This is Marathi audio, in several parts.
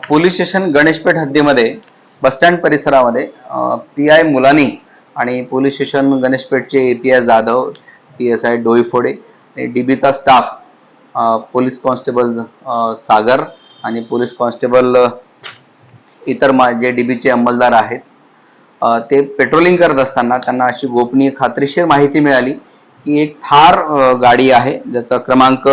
पोलीस स्टेशन गणेशपेठ हद्दीमध्ये बसस्टँड परिसरामध्ये पी.आय. मुलानी आणि पोलीस स्टेशन गणेशपेठचे ए.पी.आय. जाधव, पी.एस.आय. डोईफोडे, डीबीचा स्टाफ, पोलीस कॉन्स्टेबल सागर आणि पोलीस कॉन्स्टेबल इतर जे डीबीचे अंमलदार आहेत, ते पेट्रोलिंग करत असताना त्यांना अशी गोपनीय खात्रीशीर माहिती मिळाली की एक थार गाडी आहे ज्याचा क्रमांक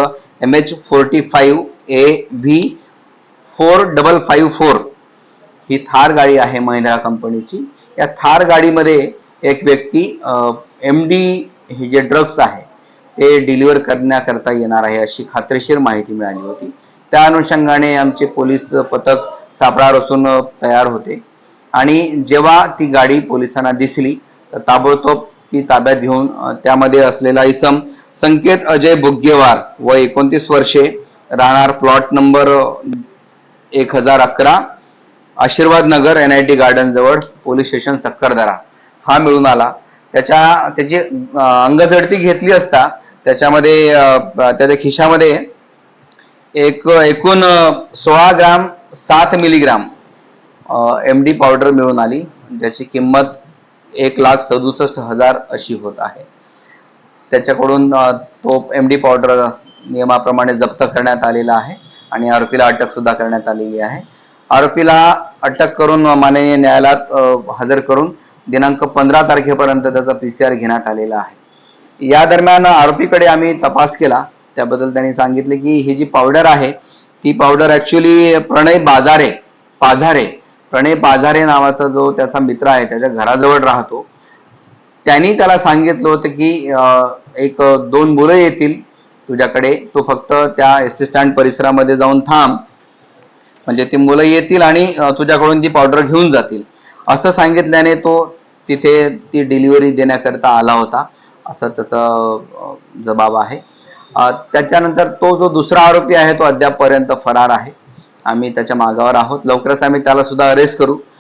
MH45AV4554 ही थार गाडी आहे महिंद्रा कंपनीची। या थार गाडीमध्ये एक व्यक्ती MD हे जे ड्रग्स आहे ते डिलिव्हर करण्याकरता येणार आहे अशी खात्रीशीर माहिती मिळाली होती। त्या अनुषंगाने आमचे पोलीस पथक सापळा रचून तयार होते आणि जेव्हा ती गाडी पोलिसांना दिसली तर ताबडतोब ती ताब्यात घेऊन त्यामध्ये असलेला इसम संकेत अजय बुग्गेवार व 29 वर्षे, राहणार प्लॉट नंबर 1011 आशीर्वाद नगर NIT गार्डन जवळ पोलीस स्टेशन सक्करदरा हा मिळून आला। त्याची अंगझडती घेतली असता त्याच्यामध्ये त्याच्या खिशामध्ये एकूण 16 ग्राम 7 मिलीग्राम MD पावडर मिळून आली, ज्याची किंमत 1,67,000 अशी होत आहे। त्याच्याकडून तो MD पावडर नियमाप्रमाणे जप्त करण्यात आलेला आहे आणि आरोपीला अटक सुद्धा करण्यात आलेली आहे। आरोपीला अटक करून माननीय न्यायालयात हजर करून दिनांक 15 तारखेपर्यंत त्याचा PCR घेण्यात आलेला आहे। या दरम्यान आरोपीकडे आम्ही तपास केला, त्याबद्दल त्यांनी सांगितले की ही जी पावडर आहे ती पावडर ऍक्च्युली प्रणय पाझारे नावाचा जो त्याचा मित्र आहे त्याच्या घराजवळ राहतो, त्यांनी त्याला सांगितलं होतं की एक 2 मुलं येतील तुझ्याकडे, तू फक्त त्या एसटी स्टँड परिसरामध्ये जाऊन थांब, म्हणजे ती मुलं येतील आणि तुझ्याकडून ती पावडर घेऊन जातील असं सांगितल्याने तो तिथे ती डिलिव्हरी देण्याकरता आला होता असं त्याचा जबाब आहे। त्याच्यानंतर तो जो दुसरा आरोपी आहे तो अद्यापपर्यंत फरार आहे। आम्ही त्याच्या मागावर आहोत, लवकरच आम्ही त्याला सुद्धा अरेस्ट करू।